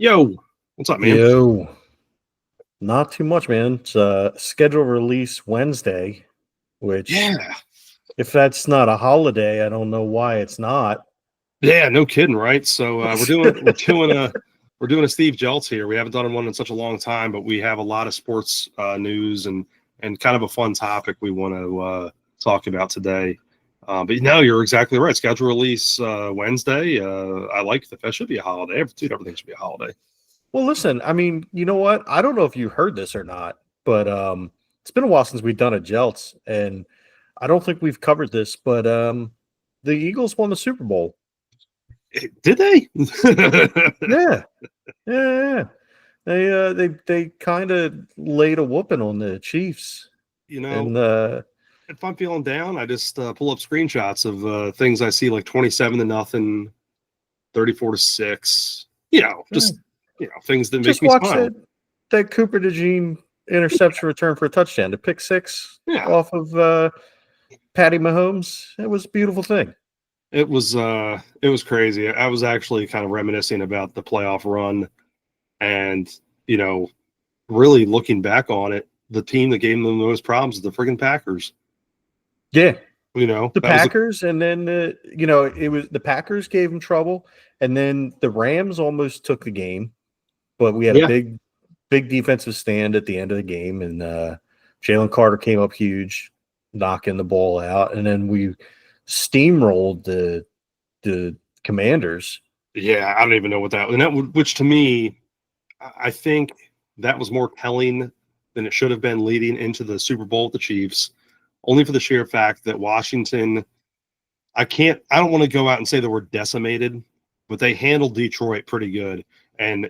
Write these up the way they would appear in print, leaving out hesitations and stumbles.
Yo, what's up, man? Yo, not too much, man. It's scheduled release Wednesday, which Yeah, if that's not a holiday, I don't know why it's not. yeah, no kidding, right? So we're doing a Steve Jeltz here. We haven't done one in such a long time, but we have a lot of sports news and kind of a fun topic we want to talk about today. But no, you're exactly right. Schedule release Wednesday. I like that should be a holiday. Dude, everything should be a holiday. Well, listen, I mean, you know what? I don't know if you heard this or not, but it's been a while since we've done a Jeltz, and I don't think we've covered this, but the Eagles won the Super Bowl. Did they? Yeah, yeah. They kind of laid a whooping on the Chiefs, You know, and if I'm feeling down, I just pull up screenshots of things I see, like 27-0, 34-6. Just things that make just me watch smile. that Cooper DeJean interception return for a touchdown, the pick six off of Patty Mahomes. It was a beautiful thing. It was crazy. I was actually kind of reminiscing about the playoff run, and really looking back on it, the team that gave them the most problems is the friggin' Packers. Yeah, The Packers, and then it was the Packers gave them trouble, and then the Rams almost took the game, but we had a big defensive stand at the end of the game, and Jalen Carter came up huge, knocking the ball out, and then we steamrolled the Commanders. Yeah, I don't even know what which to me, I think that was more telling than it should have been leading into the Super Bowl with the Chiefs, only for the sheer fact that Washington, I don't want to go out and say that we're decimated, but they handled Detroit pretty good. And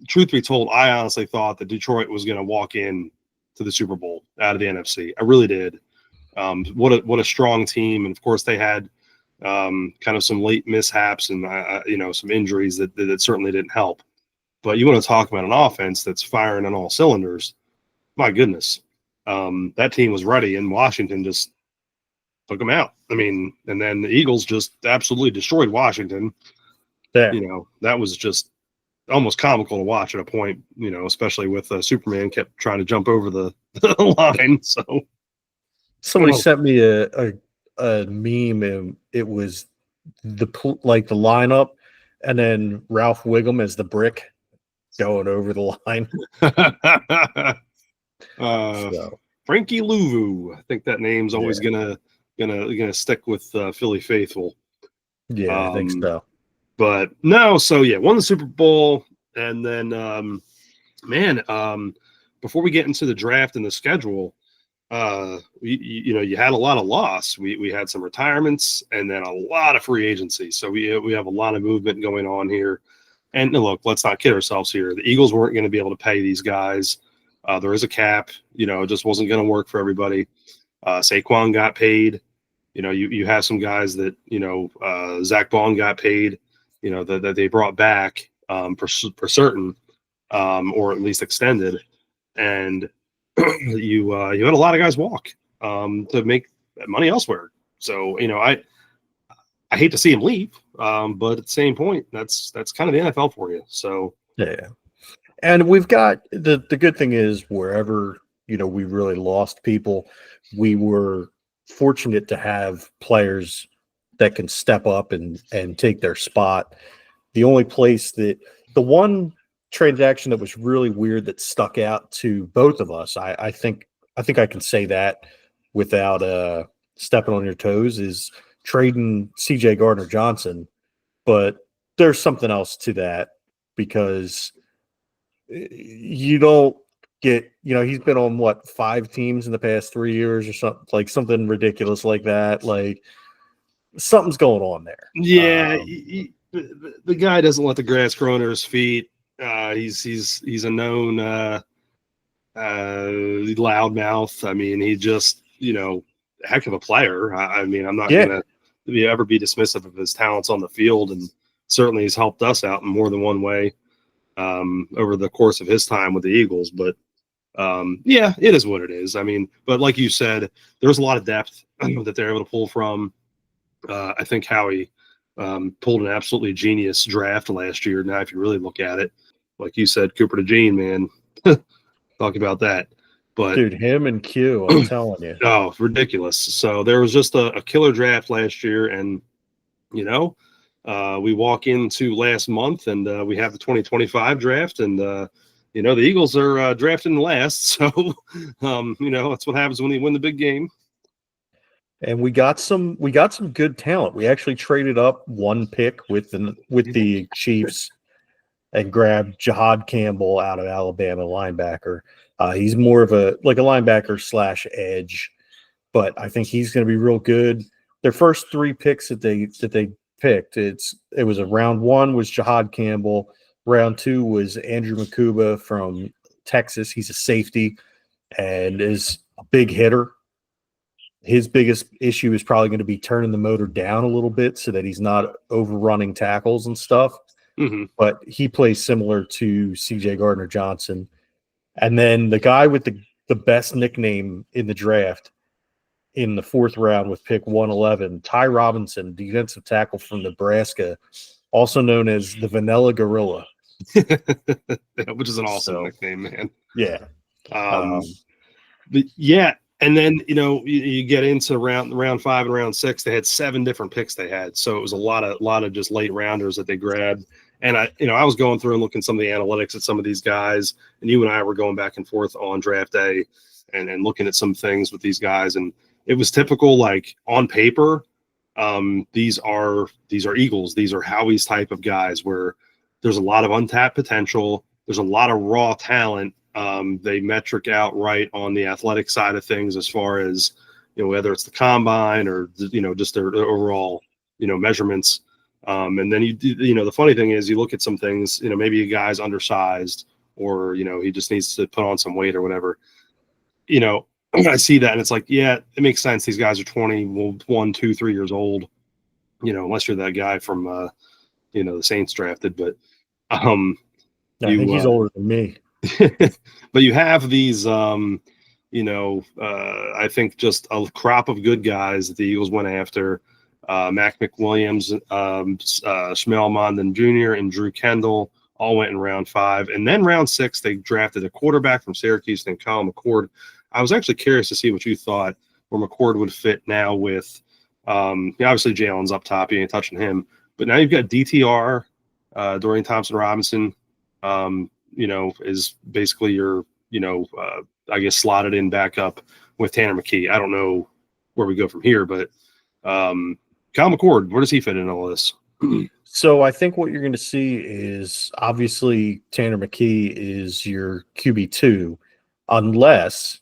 truth be told, I honestly thought that Detroit was going to walk in to the Super Bowl out of the NFC. I really did. What a strong team. And of course they had kind of some late mishaps and some injuries that certainly didn't help. But you want to talk about an offense that's firing on all cylinders. My goodness. That team was ready, and Washington just took them out. I mean, and then the Eagles just absolutely destroyed Washington. Yeah. That was just almost comical to watch at a point, especially with Superman kept trying to jump over the line. So somebody sent me a meme, and it was the lineup, and then Ralph Wiggum as the brick going over the line. Frankie Louvu, I think that name's always gonna stick with Philly faithful. Yeah, I think so. But no, so won the Super Bowl, and then before we get into the draft and the schedule, you had a lot of loss. We had some retirements and then a lot of free agency. So we have a lot of movement going on here. And look, let's not kid ourselves here. The Eagles weren't going to be able to pay these guys. There is a cap. It just wasn't going to work for everybody. Saquon got paid. You have some guys that Zach Bond got paid. That they brought back for certain, or at least extended, and you had a lot of guys walk to make money elsewhere. So I hate to see him leave, but at the same point, that's kind of the NFL for you. So yeah, and we've got the good thing is wherever we really lost people, we were fortunate to have players that can step up and take their spot. The only place the one transaction that was really weird that stuck out to both of us, I think I can say that without stepping on your toes, is trading CJ Gardner-Johnson. But there's something else to that, because you don't get, he's been on 5 teams in the past 3 years or something, like something ridiculous like that. Like something's going on there. Yeah, the guy doesn't let the grass grow under his feet. He's a known loudmouth. I mean, he just a heck of a player. I mean, I'm not gonna ever be dismissive of his talents on the field, and certainly he's helped us out in more than one way over the course of his time with the Eagles. But it is what it is. I mean, but like you said, there's a lot of depth that they're able to pull from. I think Howie pulled an absolutely genius draft last year. Now, if you really look at it, like you said, Cooper DeJean, man, talk about that. But dude, him and Q, I'm telling you. oh, ridiculous. So there was just a killer draft last year, and you know, we walk into last month and we have the 2025 draft, and you know, the Eagles are drafting last. So you know, that's what happens when you win the big game. And we got some good talent. We actually traded up one pick with the Chiefs and grabbed Jahad Campbell out of Alabama, linebacker. He's more of a linebacker / edge, but I think he's going to be real good. Their first 3 picks that they picked, it was a round 1 was Jahad Campbell, round 2 was Andrew Makuba from Texas. He's a safety and is a big hitter. His biggest issue is probably going to be turning the motor down a little bit so that he's not overrunning tackles and stuff. Mm-hmm. But he plays similar to CJ Gardner-Johnson. And then the guy with the best nickname in the draft in the 4th round with pick 111, Ty Robinson, defensive tackle from Nebraska, also known as the Vanilla Gorilla. Which is an awesome nickname, man. Yeah. But yeah, and then you get into round 5 and round 6. They had 7 different picks they had, so it was a lot of just late rounders that they grabbed. And I was going through and looking at some of the analytics at some of these guys, and you and I were going back and forth on draft day and looking at some things with these guys, and it was typical. Like on paper, these are Eagles. These are Howie's type of guys where there's a lot of untapped potential. There's a lot of raw talent. They metric out right on the athletic side of things as far as, whether it's the combine or, just their overall, measurements. And then, the funny thing is you look at some things, maybe a guy's undersized or, he just needs to put on some weight or whatever. I see that and it's like, yeah, it makes sense. These guys are 21, 2, 3 years old, unless you're that guy from, the Saints drafted. But I think he's older than me. But you have these, I think just a crop of good guys that the Eagles went after. Mac McWilliams, Shmuel Mondon Jr., and Drew Kendall all went in round 5. And then round 6, they drafted a quarterback from Syracuse named Kyle McCord. I was actually curious to see what you thought where McCord would fit now with, obviously Jalen's up top. You ain't touching him. But now you've got DTR, Dorian Thompson-Robinson, is basically your, I guess slotted in backup with Tanner McKee. I don't know where we go from here, but Kyle McCord, where does he fit in all this? So I think what you're going to see is obviously Tanner McKee is your QB2, unless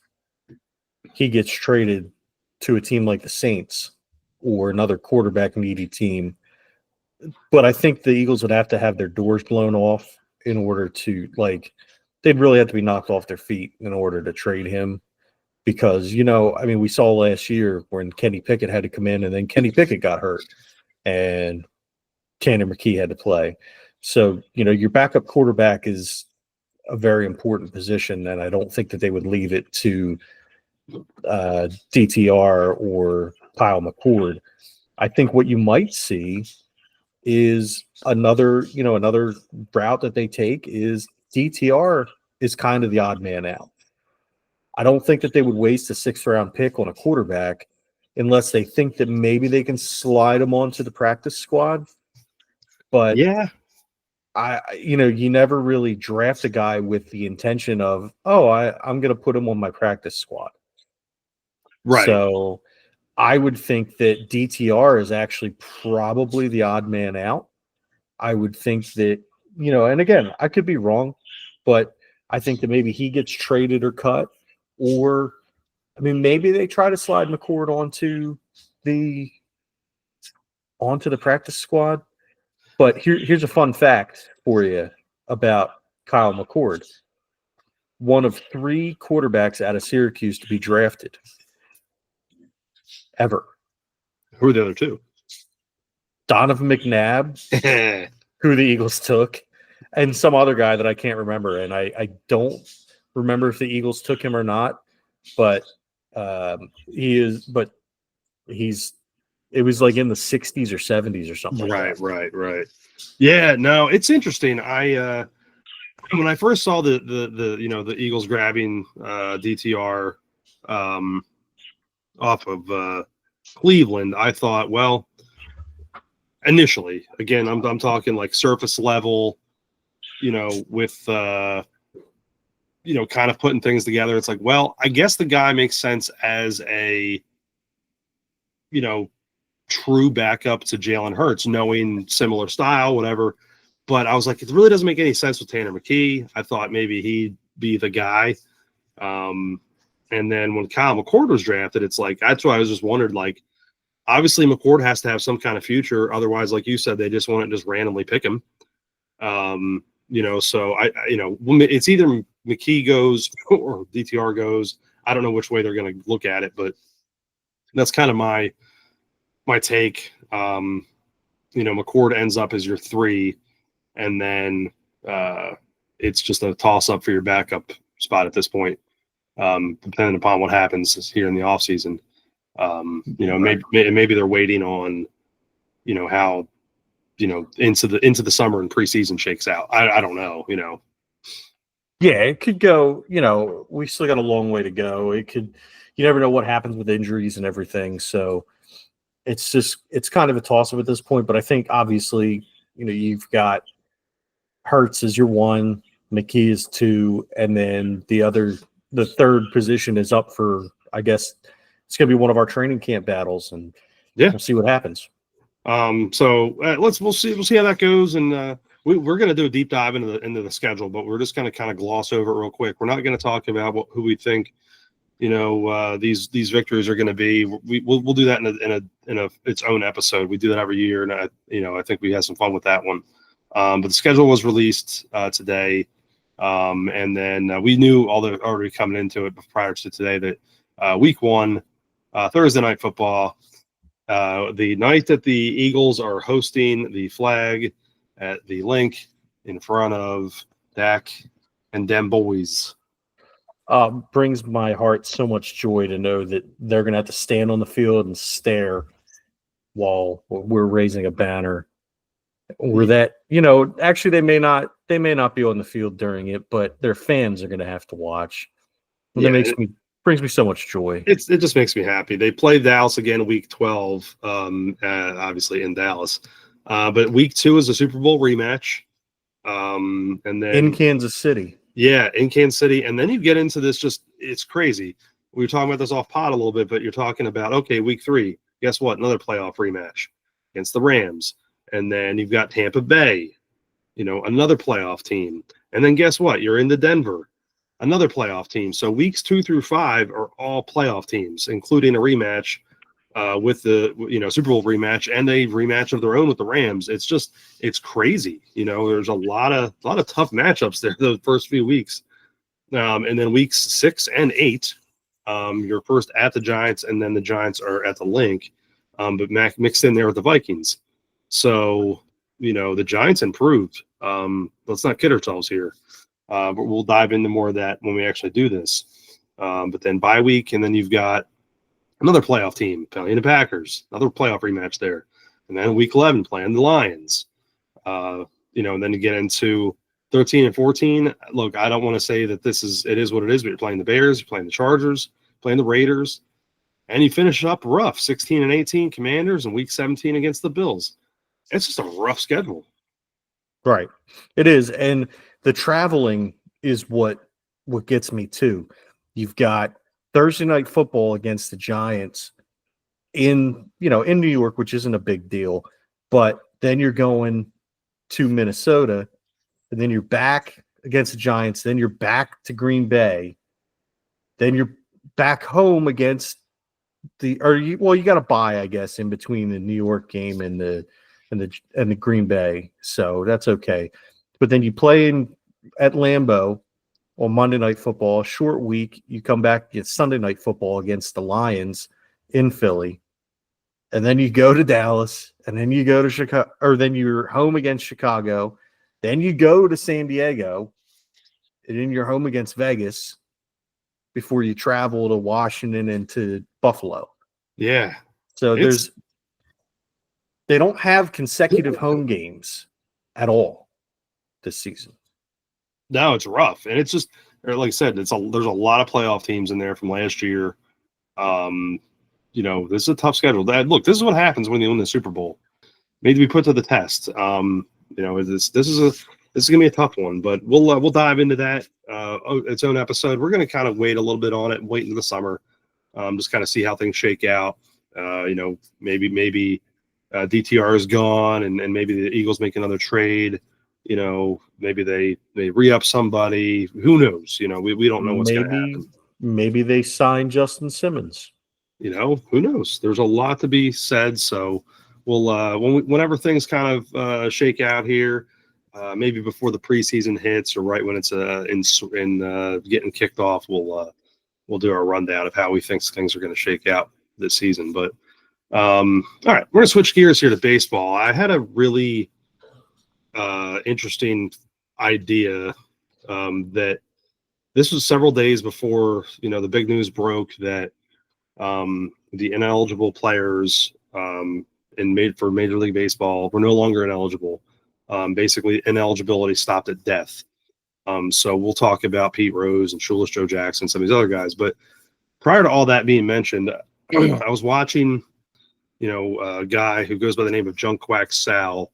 he gets traded to a team like the Saints or another quarterback needy team. But I think the Eagles would have to have their doors blown off in order to, they'd really have to be knocked off their feet in order to trade him. Because, we saw last year when Kenny Pickett had to come in and then Kenny Pickett got hurt and Tanner McKee had to play. So, your backup quarterback is a very important position, and I don't think that they would leave it to DTR or Kyle McCord. I think what you might see is another route that they take is DTR is kind of the odd man out. I don't think that they would waste a 6th round pick on a quarterback unless they think that maybe they can slide him onto the practice squad. But yeah, you never really draft a guy with the intention of, I'm going to put him on my practice squad. Right. So I would think that DTR is actually probably the odd man out. I would think that, and again, I could be wrong, but I think that maybe he gets traded or cut, or, maybe they try to slide McCord onto the practice squad. But here's a fun fact for you about Kyle McCord. One of 3 quarterbacks out of Syracuse to be drafted ever. Who are the other 2? Donovan McNabb, who the Eagles took, and some other guy that I can't remember. And I don't remember if the Eagles took him or not, but it was like in the 60s or 70s or something like that. Right. Yeah, no, it's interesting. when I first saw the Eagles grabbing DTR off of Cleveland, I thought, well, initially, again, I'm talking like surface level, with kind of putting things together. It's like, well, I guess the guy makes sense as a true backup to Jalen Hurts, knowing similar style, whatever. But I was like, it really doesn't make any sense with Tanner McKee. I thought maybe he'd be the guy. And then when Kyle McCord was drafted, it's like, that's why I was just wondered, like, obviously McCord has to have some kind of future. Otherwise, like you said, they just want to just randomly pick him. So it's either McKee goes or DTR goes. I don't know which way they're going to look at it, but that's kind of my take. McCord ends up as your 3, and then it's just a toss up for your backup spot at this point, depending upon what happens here in the offseason. Maybe they're waiting on, how, into the summer and preseason shakes out. I don't know, Yeah, it could go, we still got a long way to go. You never know what happens with injuries and everything. So it's kind of a toss up at this point. But I think obviously, you've got Hurts as your 1, McKee is 2, and then the third position is up for, I guess it's going to be one of our training camp battles, and we'll see what happens. We'll see how that goes, and we're going to do a deep dive into the schedule, but we're just going to kind of gloss over it real quick. We're not going to talk about who we think, these victories are going to be. We'll do that in its own episode. We do that every year, and I think we had some fun with that one. But the schedule was released today, and then we knew already coming into it prior to today that week 1, Thursday night football. The night that the Eagles are hosting the Flag at the Link in front of Dak and them boys. Brings my heart so much joy to know that they're going to have to stand on the field and stare while we're raising a banner. Or that, actually they may not be on the field during it, but their fans are going to have to watch. And that brings me so much joy. It just makes me happy. They play Dallas again week 12, obviously in Dallas. But week 2 is a Super Bowl rematch. And then in Kansas City. Yeah, in Kansas City. And then you get into this, it's crazy. We were talking about this off pod a little bit, but you're talking about, okay, week 3, guess what? Another playoff rematch against the Rams. And then you've got Tampa Bay, another playoff team. And then guess what? You're into Denver, another playoff team. So weeks 2 through 5 are all playoff teams, including a rematch with the Super Bowl rematch and a rematch of their own with the Rams. It's crazy. There's a lot of tough matchups there the first few weeks. And then weeks 6 and 8, you're first at the Giants, and then the Giants are at the Link, but mixed in there with the Vikings. So, the Giants improved. Let's not kid ourselves here. But we'll dive into more of that when we actually do this. But then bye week, and then you've got another playoff team playing the Packers, another playoff rematch there. And then week 11 playing the Lions. And then you get into 13 and 14. Look, I don't want to say that it is what it is, but you're playing the Bears, you're playing the Chargers, playing the Raiders, and you finish up rough, 16 and 18 Commanders, and week 17 against the Bills. It's just a rough schedule. Right. It is. And the traveling is what gets me too. You've got Thursday night football against the Giants in New York, which isn't a big deal, but then you're going to Minnesota, and then you're back against the Giants, then you're back to Green Bay, then you're back home against you got to bye, I guess, in between the New York game and the Green Bay, so that's okay. But then you play at Lambeau on Monday Night Football, short week. You come back, get Sunday Night Football against the Lions in Philly, and then you go to Dallas, and then you go to Chicago, or then you're home against Chicago, then you go to San Diego, and then you're home against Vegas before you travel to Washington and to Buffalo. Yeah. So they don't have consecutive home games at all this season. No, it's rough, and it's just like I said, there's a lot of playoff teams in there from last year. This is a tough schedule. Look, this is what happens when you win the Super Bowl. Need to be put to the test. This is gonna be a tough one, but we'll dive into that its own episode. We're gonna kind of wait a little bit on it, wait into the summer, just kind of see how things shake out. Maybe DTR is gone, and maybe the Eagles make another trade. Maybe they re-up somebody. Who knows? We don't know what's going to happen. Maybe they sign Justin Simmons. Who knows? There's a lot to be said. So we'll whenever things kind of shake out here, maybe before the preseason hits or right when it's in getting kicked off, we'll do our rundown of how we think things are going to shake out this season. But all right, we're going to switch gears here to baseball. I had a really interesting idea that this was several days before the big news broke that the ineligible players for Major League Baseball were no longer ineligible. Basically, ineligibility stopped at death. So we'll talk about Pete Rose and Shoeless, Joe Jackson, some of these other guys. But prior to all that being mentioned, I was watching a guy who goes by the name of Junk Quack Sal.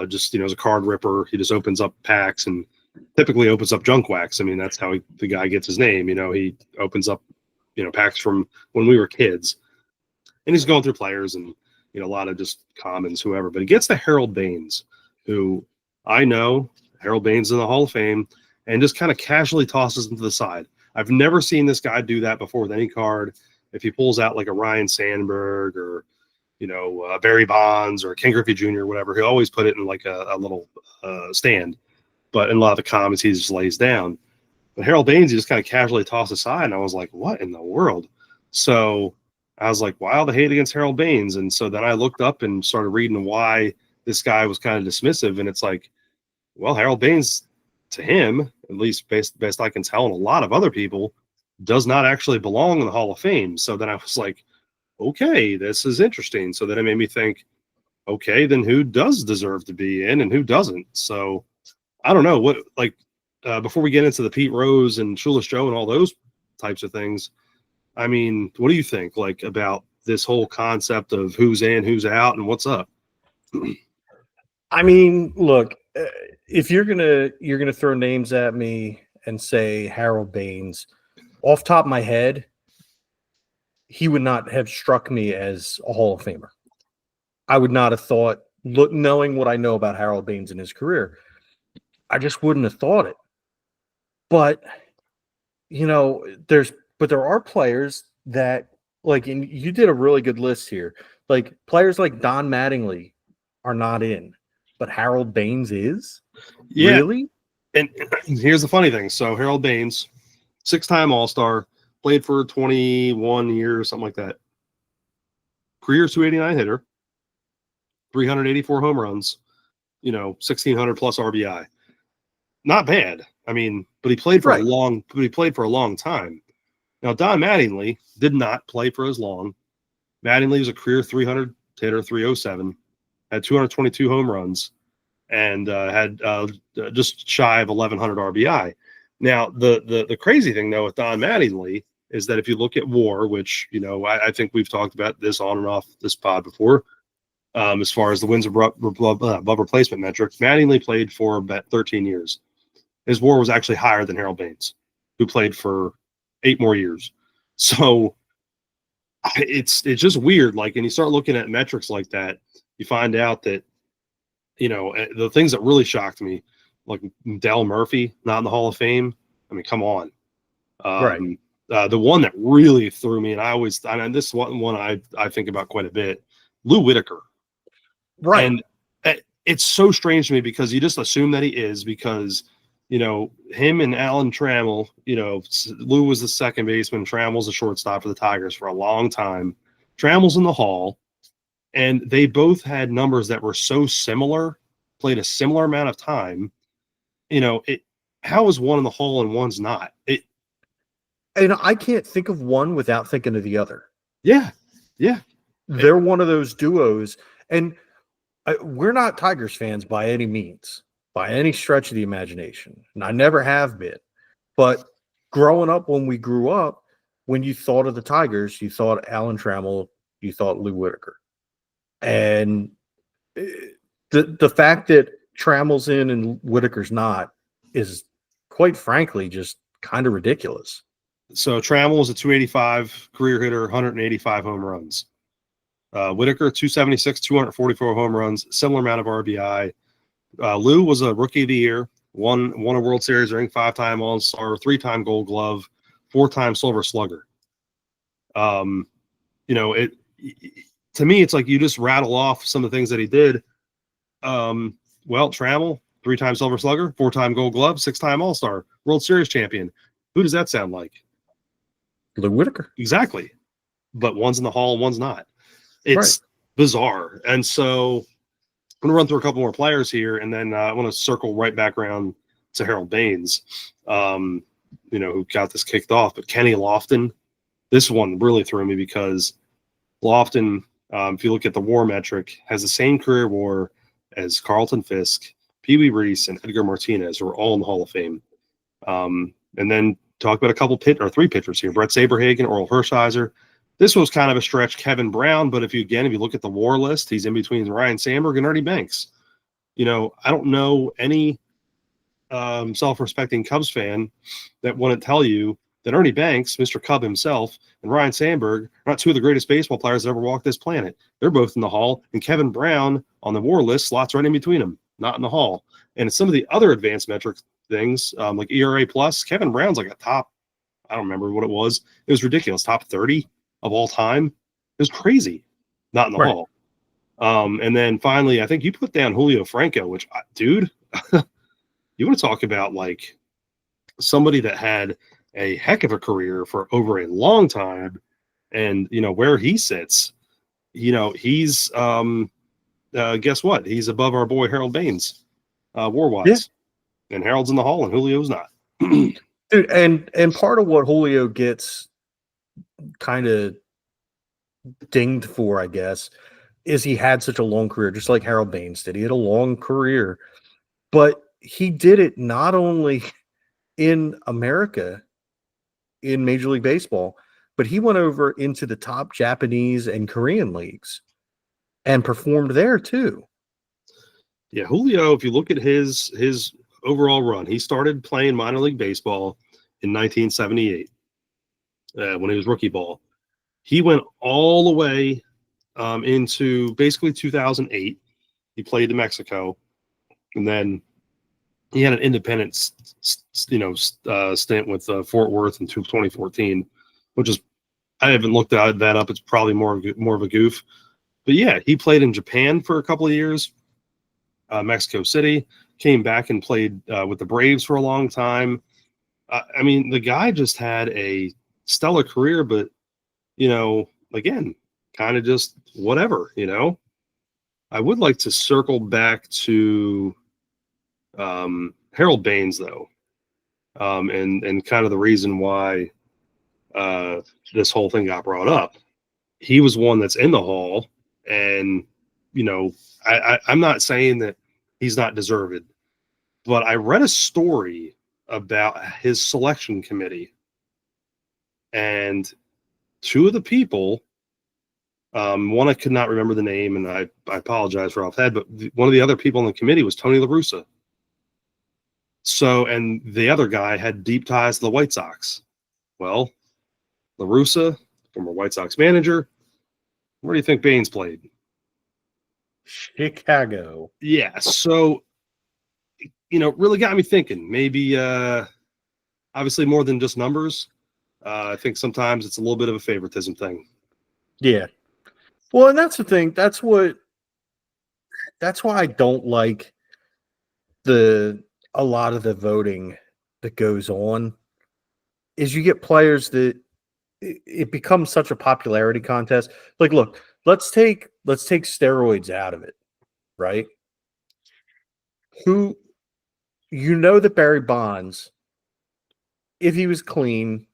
Just as a card ripper, he just opens up packs and typically opens up junk wax. I mean, that's how the guy gets his name. He opens up packs from when we were kids, and he's going through players and a lot of just commons, whoever. But he gets to Harold Baines, who I know Harold Baines is in the Hall of Fame, and just kind of casually tosses him to the side. I've never seen this guy do that before with any card. If he pulls out like a Ryan Sandberg or Barry Bonds or Ken Griffey Jr. or whatever, he always put it in like a little stand. But in a lot of the comments, he just lays down. But Harold Baines, he just kind of casually tossed aside, and I was like, what in the world? So I was like, wow, the hate against Harold Baines. And so then I looked up and started reading why this guy was kind of dismissive. And it's like, well, Harold Baines, to him, at least best I can tell, and a lot of other people, does not actually belong in the Hall of Fame. So then I was like, okay, this is interesting. So then it made me think, okay, then who does deserve to be in and who doesn't? So I don't know what, before we get into the Pete Rose and Shoeless Joe and all those types of things, I mean, what do you think about this whole concept of who's in, who's out, and what's up? I mean, look, if you're gonna throw names at me and say Harold Baines, off top of my head, he would not have struck me as a Hall of Famer. I would not have thought, knowing what I know about Harold Baines in his career, I just wouldn't have thought it. But there are players that and you did a really good list here. Like players like Don Mattingly are not in, but Harold Baines is. Yeah. Really? And here's the funny thing. So Harold Baines, 6-time All-Star, played for 21 years, something like that. Career 289 hitter, 384 home runs, 1,600 plus RBI. Not bad. I mean, but he played for a long time. Now, Don Mattingly did not play for as long. Mattingly was a career 300 hitter, 307, had 222 home runs, and had just shy of 1,100 RBI. Now, the crazy thing, though, with Don Mattingly is that if you look at WAR, which, I think we've talked about this on and off this pod before, as far as the wins above replacement metric, Mattingly played for about 13 years. His WAR was actually higher than Harold Baines, who played for 8 more years. So it's just weird. And you start looking at metrics like that, you find out that, the things that really shocked me, like Dell Murphy, not in the Hall of Fame. I mean, come on. Right. The one that really threw me, and this one I think about quite a bit, Lou Whitaker. Right. And it's so strange to me because you just assume that he is because, him and Alan Trammell, Lou was the second baseman. Trammell's the shortstop for the Tigers for a long time. Trammell's in the Hall, and they both had numbers that were so similar, played a similar amount of time. How is one in the Hall and one's not? And I can't think of one without thinking of the other. Yeah. They're one of those duos, and we're not Tigers fans by any means. by any stretch of the imagination. And I never have been. But growing up, when we grew up, when you thought of the Tigers, you thought Alan Trammell, you thought Lou Whitaker. And the fact that Trammell's in and Whitaker's not is, quite frankly, just kind of ridiculous. So Trammell was a 285 career hitter, 185 home runs. Whitaker, 276, 244 home runs, similar amount of RBI. Lou was a rookie of the year, won a World Series ring, 5-time All-Star, 3-time Gold Glove, 4-time Silver Slugger. To me, it's like you just rattle off some of the things that he did. Trammell, 3-time Silver Slugger, 4-time Gold Glove, 6-time All-Star, World Series champion. Who does that sound like? Lou Whitaker. Exactly. But one's in the Hall, one's not. It's bizarre. And so I'm going to run through a couple more players here, and then I want to circle right back around to Harold Baines, who got this kicked off. But Kenny Lofton, this one really threw me because Lofton, if you look at the WAR metric, has the same career WAR as Carlton Fisk, Pee Wee Reese, and Edgar Martinez, who are all in the Hall of Fame. And then talk about a couple three pitchers here: Brett Saberhagen, Oral Hershiser. This was kind of a stretch, Kevin Brown, but if you look at the WAR list, he's in between Ryan Sandberg and Ernie Banks. I don't know any self-respecting Cubs fan that wouldn't tell you that Ernie Banks, Mr. Cub himself, and Ryan Sandberg are not two of the greatest baseball players that ever walked this planet. They're both in the Hall, and Kevin Brown on the WAR list slots right in between them, not in the Hall. And some of the other advanced metric things, like ERA plus, Kevin Brown's like a top, I don't remember what it was. It was ridiculous, top 30 of all time. It was crazy, not in the Hall. And then finally, I think you put down Julio Franco, which, dude, you want to talk about like somebody that had a heck of a career for over a long time, and where he sits, he's guess what? He's above our boy Harold Baines, WAR-wise, and Harold's in the Hall and Julio's not. Dude, and part of what Julio gets kind of dinged for, I guess, is he had such a long career, just like Harold Baines did. He had a long career, but he did it not only in America, in Major League Baseball, but he went over into the top Japanese and Korean leagues and performed there too. Yeah, Julio, if you look at his overall run, he started playing minor league baseball in 1978 when he was rookie ball. He went all the way into basically 2008. He played in Mexico, and then he had an independent, stint with Fort Worth in 2014, which is, I haven't looked that up. It's probably more of a goof. But yeah, he played in Japan for a couple of years, Mexico City, came back and played with the Braves for a long time. The guy just had a stellar career, but, again, kind of just whatever, I would like to circle back to Harold Baines, though, and kind of the reason why this whole thing got brought up. He was one that's in the Hall, and I'm not saying that he's not deserved, but I read a story about his selection committee, and two of the people, one I could not remember the name, and I apologize for off head, but one of the other people on the committee was Tony La Russa. So, and the other guy had deep ties to the White Sox. Well, La Russa, former White Sox manager, where do you think Baines played? Chicago. Yeah, so, really got me thinking. Maybe, obviously more than just numbers. I think sometimes it's a little bit of a favoritism thing. Yeah. Well, and that's the thing. That's why I don't like a lot of the voting that goes on is you get players that it becomes such a popularity contest. Like, look, let's take steroids out of it, right? That Barry Bonds, if he was clean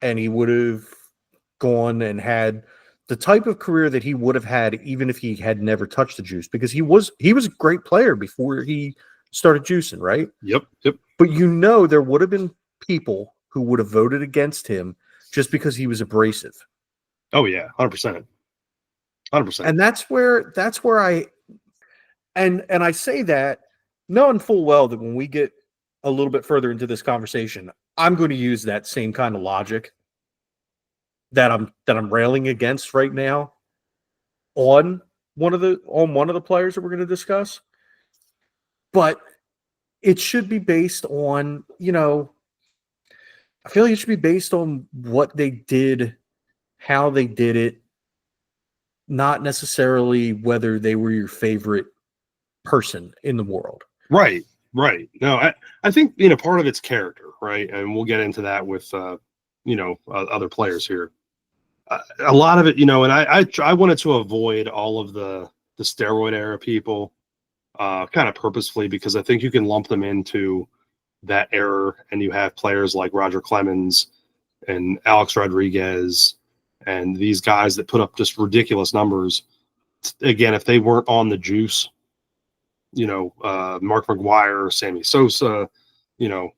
and he would have gone and had the type of career that he would have had even if he had never touched the juice, because he was a great player before he started juicing, right? Yep. But there would have been people who would have voted against him just because he was abrasive. Oh yeah, 100%. 100%. And that's where I say that knowing full well that when we get a little bit further into this conversation, I'm going to use that same kind of logic that I'm railing against right now on one of the players that we're going to discuss. But it should be based on, I feel like it should be based on what they did, how they did it, not necessarily whether they were your favorite person in the world. Right. No, I think, part of it's character, right? And we'll get into that with, other players here. A lot of it, and I wanted to avoid all of the steroid era people, kind of purposefully, because I think you can lump them into that era, and you have players like Roger Clemens and Alex Rodriguez and these guys that put up just ridiculous numbers. Again, if they weren't on the juice, Mark McGuire, Sammy Sosa, they're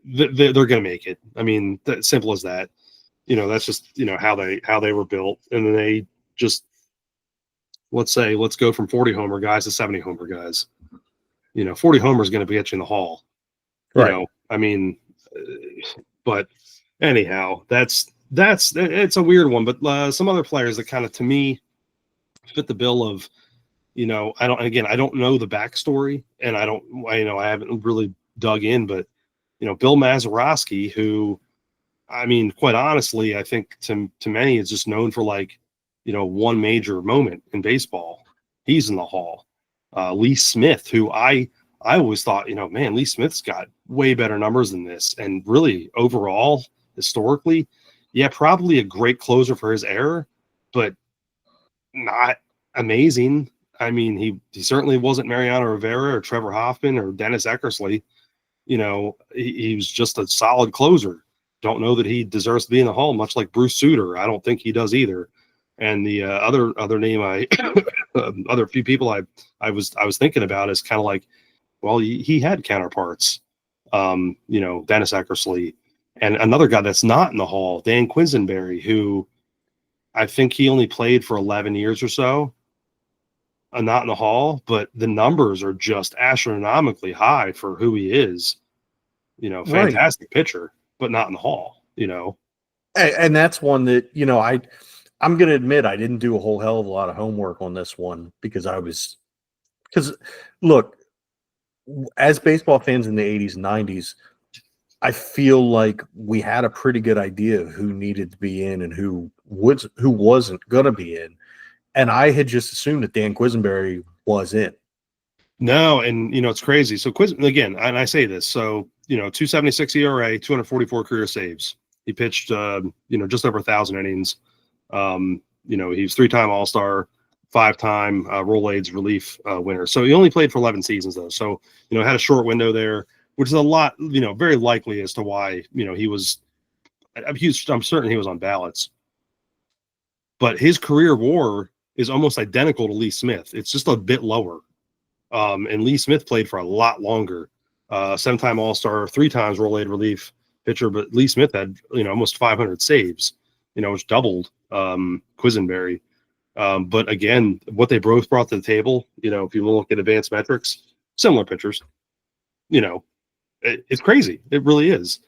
going to make it. I mean, simple as that. That's just, how they were built. And then they just, let's go from 40 homer guys to 70 homer guys. 40 homer is going to get you in the hall. Right. I mean, but anyhow, it's a weird one. But some other players that kind of, to me, fit the bill of, I don't know the backstory, and I haven't really dug in, but Bill Mazeroski, who, I mean, quite honestly, I think to many is just known for one major moment in baseball. He's in the hall. Lee Smith, who I always thought, man, Lee Smith's got way better numbers than this, and really overall, historically, yeah, probably a great closer for his era, but not amazing. I mean, he certainly wasn't Mariano Rivera or Trevor Hoffman or Dennis Eckersley. He was just a solid closer. Don't know that he deserves to be in the hall, much like Bruce Sutter. I don't think he does either. And the other name other few people I was thinking about is kind of like, well, he had counterparts, Dennis Eckersley, and another guy that's not in the hall, Dan Quisenberry, who I think he only played for 11 years or so. Not in the hall, but the numbers are just astronomically high for who he is. Fantastic pitcher, but not in the hall. And that's one that I'm going to admit I didn't do a whole hell of a lot of homework on this one because look, as baseball fans in the 80s and 90s, I feel like we had a pretty good idea of who needed to be in and who wasn't going to be in. And I had just assumed that Dan Quisenberry was in. No, and it's crazy. So again, and I say this, so 276 ERA, 244 career saves. He pitched just over 1,000 innings. He was 3-time All-Star, 5-time Rolaids relief winner. So he only played for 11 seasons though. So had a short window there, which is a lot, very likely as to why he was. I'm certain he was on ballots. But his career WAR is almost identical to Lee Smith. It's just a bit lower. And Lee Smith played for a lot longer. 7-time All-Star, 3 times Rolaids relief pitcher, but Lee Smith had almost 500 saves, which doubled Quisenberry. But again, what they both brought to the table, if you look at advanced metrics, similar pitchers, it's crazy. It really is.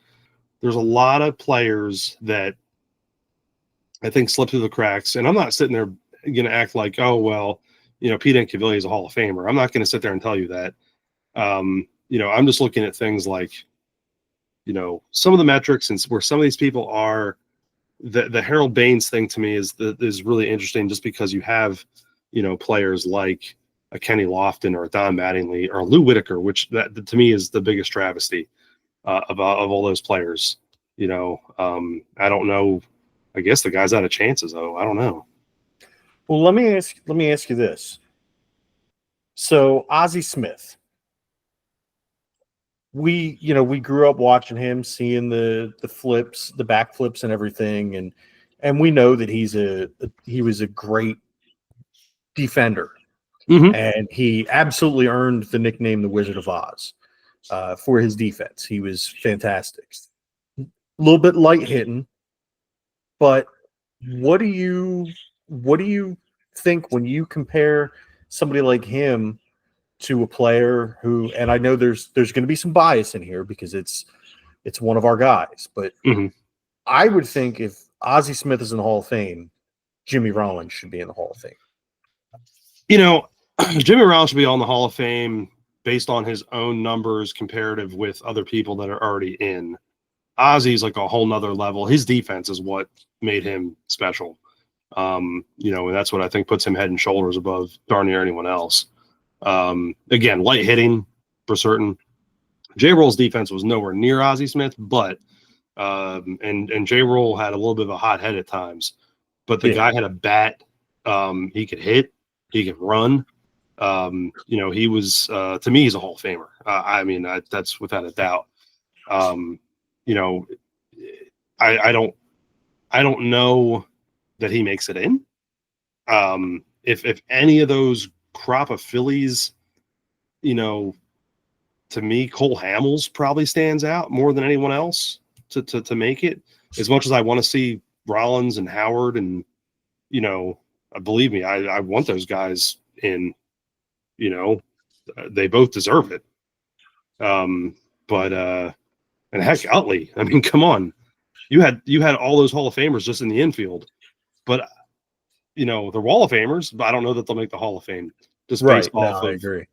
There's a lot of players that I think slip through the cracks, and I'm not sitting there going to act like, oh, well, Pete Incaviglia is a Hall of Famer. I'm not going to sit there and tell you that. I'm just looking at things like, some of the metrics and where some of these people are. The Harold Baines thing to me is really interesting, just because you have, players like a Kenny Lofton or a Don Mattingly or a Lou Whitaker, which that to me is the biggest travesty of all those players. I don't know. I guess the guy's out of chances, though. I don't know. Well, let me ask you this. So Ozzie Smith, we grew up watching him, seeing the flips, the back flips and everything. And we know that he was a great defender. Mhm. and he absolutely earned the nickname the Wizard of Oz for his defense. He was fantastic. A little bit light hitting, but what do you think when you compare somebody like him to a player who, and I know there's going to be some bias in here because it's one of our guys, but Mhm. I would think if Ozzie Smith is in the Hall of Fame, Jimmy Rollins should be in the Hall of Fame. You know, Jimmy Rollins should be on the Hall of Fame based on his own numbers comparative with other people that are already in. Ozzie's like a whole nother level. His defense is what made him special. You know, and that's what I think puts him head and shoulders above darn near anyone else. Again, light hitting for certain. J. Roll's defense was nowhere near Ozzie Smith, but and J. Roll had a little bit of a hot head at times, but the guy had a bat. He could hit, he could run. You know, he was to me, he's a Hall of Famer. I mean, that's without a doubt. You know, I don't know that he makes it in. If any of those crop of Phillies, you know, to me, Cole Hamels probably stands out more than anyone else to make it. As much as I want to see Rollins and Howard, and you know, believe me, I want those guys in. You know, they both deserve it. But and heck, Utley. I mean, come on, you had all those Hall of Famers just in the infield, but you know they're Wall of Famers, but I don't know that they'll make the Hall of Fame just based Right. off No, I of agree.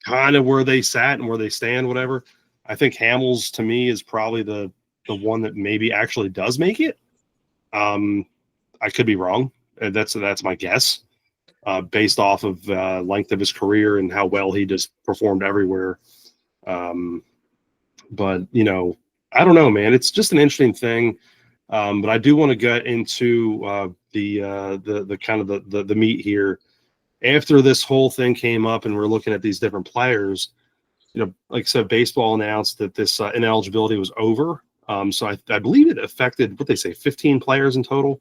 kind of where they sat and where they stand, whatever. I think Hamels to me is probably the one that maybe actually does make it. I could be wrong. That's my guess, based off of length of his career and how well he just performed everywhere. But you know, I don't know, man. It's just an interesting thing. But I do want to get into the kind of the meat here. After this whole thing came up and we're looking at these different players, you know, like I said, baseball announced that this ineligibility was over. So I believe it affected what they say, 15 players in total.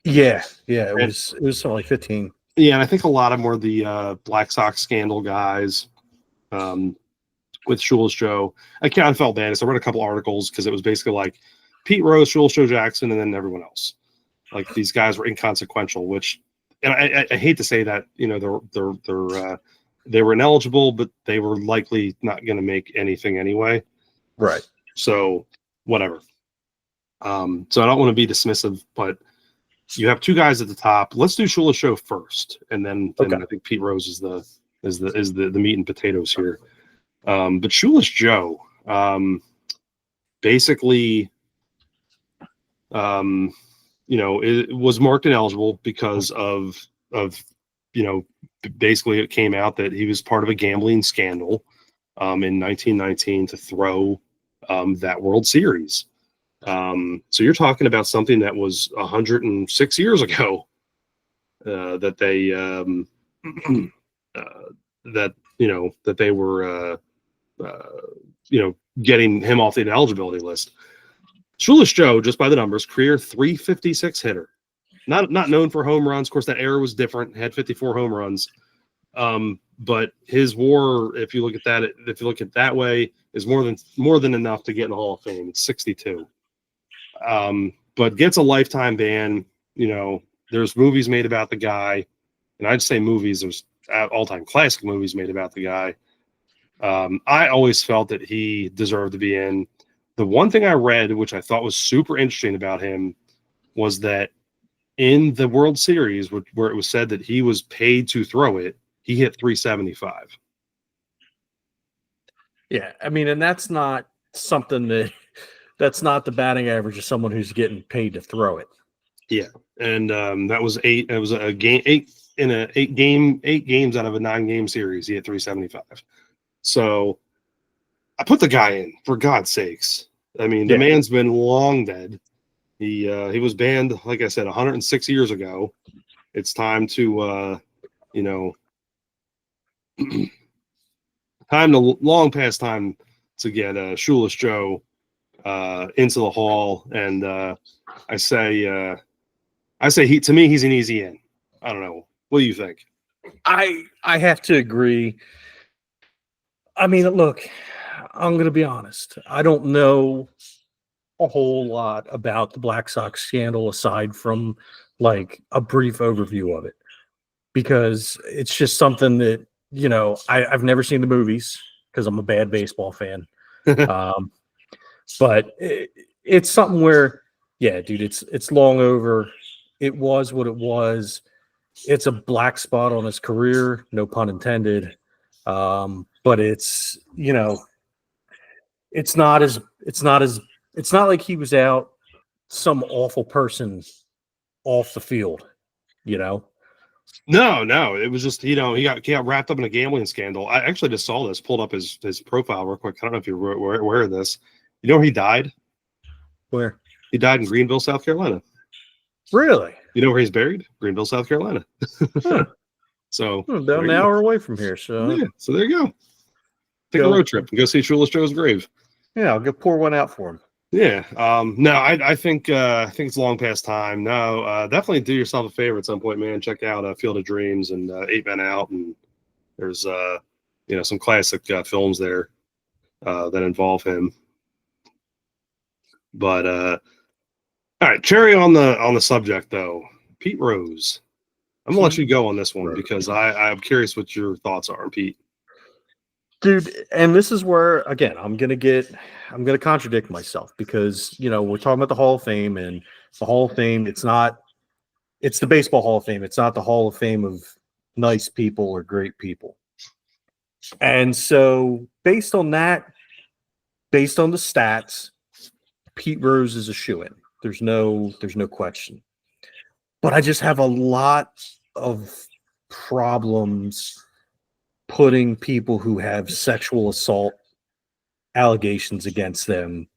Yeah. It And, was something like 15. yeah, and I think a lot of them were the Black Sox scandal guys. With Shoeless Joe, I kind of felt bad. So I read a couple articles because it was basically like Pete Rose, Shoeless Joe Jackson, and then everyone else. Like these guys were inconsequential, which, and I hate to say that, you know, they were ineligible, but they were likely not going to make anything anyway. Right. So whatever. So I don't want to be dismissive, but you have two guys at the top. Let's do Shoeless Joe first, and then Okay. I think Pete Rose is the meat and potatoes here. But Shoeless Joe, basically, you know, it was marked ineligible because of you know, basically it came out that he was part of a gambling scandal in 1919 to throw that World Series. So you're talking about something that was 106 years ago that they that you know that they were you know, getting him off the ineligibility list. Shoeless Joe, just by the numbers, career 356 hitter. Not known for home runs. Of course, that era was different. Had 54 home runs. But his WAR, if you look at that way, is more than enough to get in the Hall of Fame. It's 62. But gets a lifetime ban. You know, there's movies made about the guy, and I'd say movies. There's all-time classic movies made about the guy. I always felt that he deserved to be in. The one thing I read, which I thought was super interesting about him, was that in the World Series, where it was said that he was paid to throw it, he hit 375. Yeah. I mean, and that's not something that's not the batting average of someone who's getting paid to throw it. Yeah, and that was eight. It was a game eight in a eight games out of a 9-game series. He hit 375. So I put the guy in, for God's sakes. I mean, the man's been long dead. He was banned, like I said, 106 years ago. It's time to you know, long past time to get Shoeless Joe into the Hall, and I say he, to me, he's an easy in. I don't know. What do you think? I have to agree. I mean, look, I'm going to be honest. I don't know a whole lot about the Black Sox scandal aside from like a brief overview of it, because it's just something that, I've never seen the movies because I'm a bad baseball fan. Um, but it's something where, yeah, dude, it's long over. It was what it was. It's a black spot on his career, no pun intended. But it's not as it's not like he was out some awful person off the field, you know. No, it was just he got wrapped up in a gambling scandal. I actually just saw this, pulled up his profile real quick. I don't know if you're aware of this. You know where he died? Where? He died in Greenville, South Carolina. Really? You know where he's buried? Greenville, South Carolina. Huh. So About an hour away from here. So yeah, so there you go. Take a road trip and go see Shoeless Joe's grave. Yeah, I'll go pour one out for him. Yeah. No, I think it's long past time. No, definitely do yourself a favor at some point, man. Check out Field of Dreams and 8 Men Out, and there's some classic films there that involve him. But all right, cherry on the subject though. Pete Rose. I'm gonna let you go on this one because I'm curious what your thoughts are, Pete. Dude, and this is where again I'm gonna contradict myself, because we're talking about the Hall of Fame, and the Hall of Fame, it's the Baseball Hall of Fame. It's not the Hall of Fame of nice people or great people. And so based on the stats, Pete Rose is a shoo-in. There's no question. But I just have a lot of problems putting people who have sexual assault allegations against them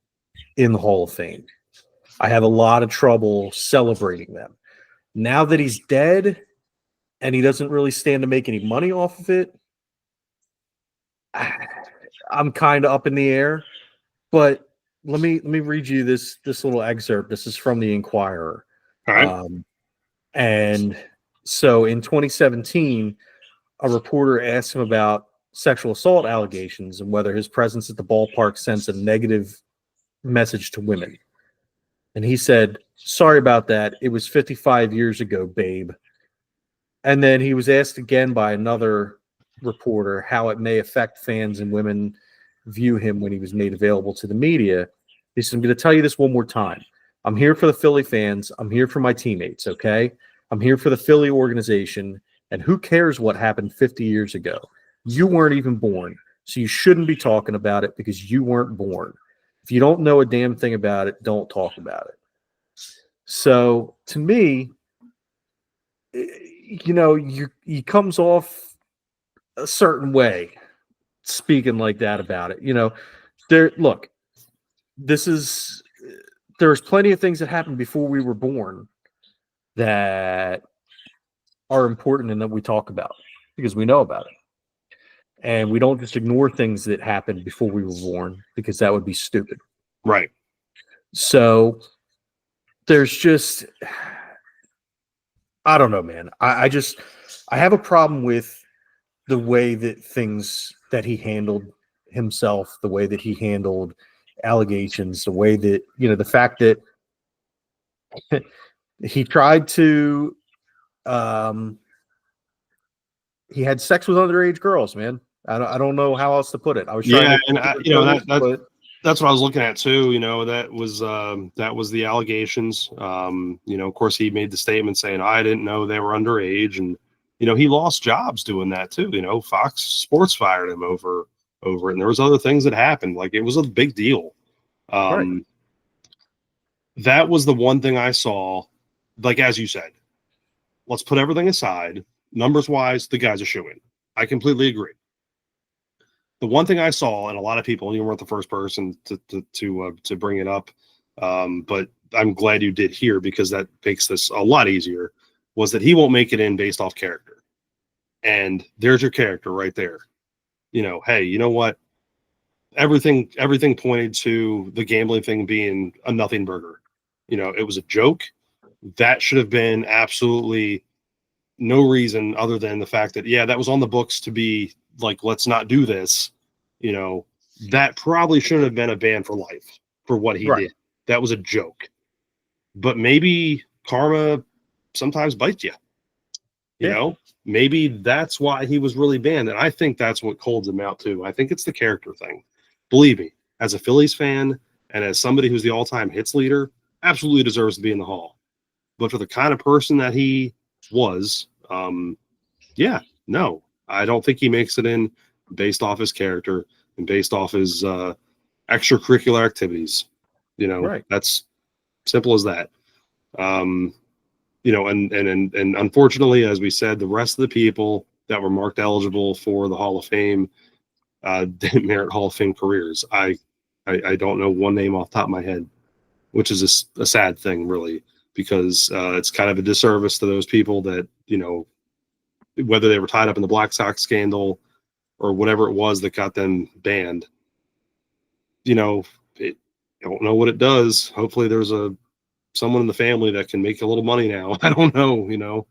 in the Hall of Fame. I have a lot of trouble celebrating them. Now that he's dead and he doesn't really stand to make any money off of it, I'm kind of up in the air. But let me read you this little excerpt. This is from the Inquirer. All right. And so in 2017, a reporter asked him about sexual assault allegations and whether his presence at the ballpark sends a negative message to women. And he said, "Sorry about that. It was 55 years ago, babe." And then he was asked again by another reporter how it may affect fans and women view him when he was made available to the media. He said, "I'm going to tell you this one more time. I'm here for the Philly fans. I'm here for my teammates, okay? I'm here for the Philly organization. And who cares what happened 50 years ago? You weren't even born, so you shouldn't be talking about it because you weren't born. If you don't know a damn thing about it, don't talk about it." So to me, he comes off a certain way speaking like that about it. There's plenty of things that happened before we were born that are important and that we talk about because we know about it. And we don't just ignore things that happened before we were born because that would be stupid. Right. So there's just, I don't know, man. I have a problem with the way that he handled himself, the way that he handled allegations, the way that, the fact that he tried to, he had sex with underage girls, man. I don't know how else to put it. I was trying that's what I was looking at too. That was the allegations. Of course, he made the statement saying, "I didn't know they were underage," and he lost jobs doing that too. Fox Sports fired him over it, and there was other things that happened. Like it was a big deal. Right. That was the one thing I saw. Like as you said, let's put everything aside. Numbers wise, the guy's a shoo-in. I completely agree. The one thing I saw, and a lot of people, and you weren't the first person to bring it up, but I'm glad you did here because that makes this a lot easier, was that he won't make it in based off character. And there's your character right there. Hey, you know what? Everything pointed to the gambling thing being a nothing burger. It was a joke. That should have been absolutely no reason other than the fact that, yeah, that was on the books to be like, let's not do this. You know, that probably shouldn't have been a ban for life for what he Right. did. That was a joke. But maybe karma sometimes bites you. You Yeah. know, maybe that's why he was really banned. And I think that's what holds him out too. I think it's the character thing. Believe me, as a Phillies fan and as somebody who's the all-time hits leader, absolutely deserves to be in the Hall. But for the kind of person that he was, yeah, no, I don't think he makes it in based off his character and based off his extracurricular activities. You know, Right. that's simple as that. You know, and unfortunately, as we said, the rest of the people that were marked eligible for the Hall of Fame didn't merit Hall of Fame careers. I don't know one name off the top of my head, which is a sad thing, really, because it's kind of a disservice to those people that, you know, whether they were tied up in the Black Sox scandal or whatever it was that got them banned. You know, I don't know what it does. Hopefully there's someone in the family that can make a little money now. I don't know, you know,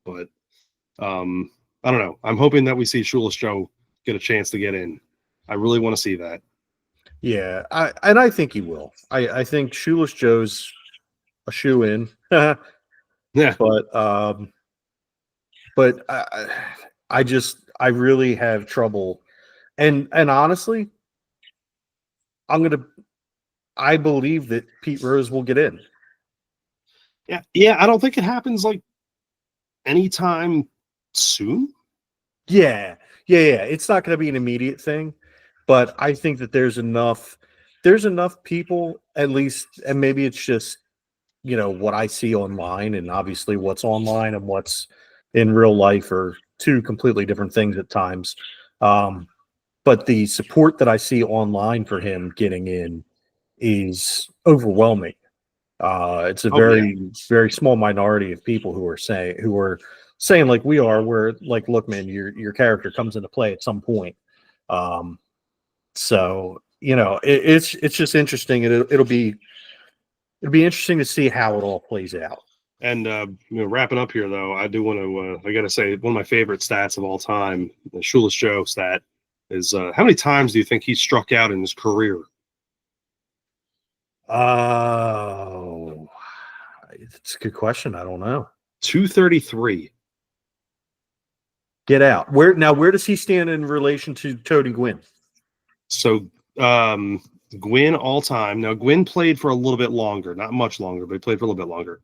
but I don't know. I'm hoping that we see Shoeless Joe get a chance to get in. I really want to see that. Yeah, I think he will. I think Shoeless Joe's a shoe in. Yeah. But I really have trouble, and honestly, I believe that Pete Rose will get in. Yeah. Yeah. I don't think it happens like anytime soon. Yeah. It's not going to be an immediate thing, but I think that there's enough people, at least, and maybe it's just, you know, what I see online, and obviously what's online and what's in real life are two completely different things at times. But the support that I see online for him getting in is overwhelming. It's a very small minority of people who are saying like we are, where like, look, man, your character comes into play at some point. So, you know, it's just interesting. It'll be interesting to see how it all plays out. And you know, wrapping up here, though, I do want to. I got to say, one of my favorite stats of all time, the Shoeless Joe stat, is how many times do you think he struck out in his career? Oh, it's a good question. I don't know. 233. Get out. Where does he stand in relation to Toady Gwynn? So Gwynn all time. Now Gwynn played for a little bit longer, not much longer, but he played for a little bit longer.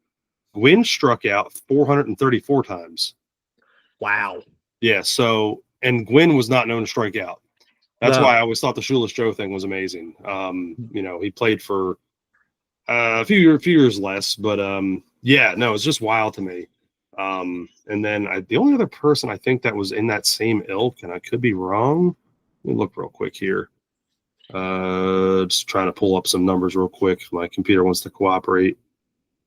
Gwynn struck out 434 times. Wow. Yeah. So, and Gwynn was not known to strike out. That's No. why I always thought the Shoeless Joe thing was amazing. You know, he played for a few years less, but yeah, no, it's just wild to me. And then the only other person I think that was in that same ilk, and I could be wrong. Let me look real quick here. Just trying to pull up some numbers real quick. My computer wants to cooperate.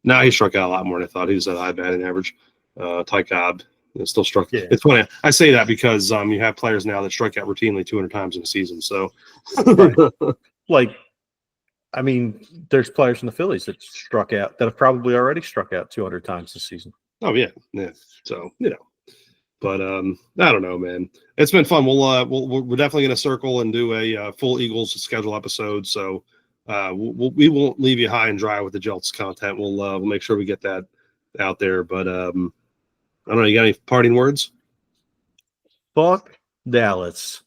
No, he struck out a lot more than I thought. He just had a high batting average. Ty Cobb still struck. Yeah. It's funny. I say that because you have players now that strike out routinely 200 times in a season. So, Right. Like, I mean, there's players in the Phillies that have probably already struck out 200 times this season. Oh yeah. So, you know, but I don't know, man. It's been fun. We're definitely going to circle and do a full Eagles schedule episode. So we won't leave you high and dry with the Jeltz content. We'll make sure we get that out there. But I don't know. You got any parting words? Fuck Dallas.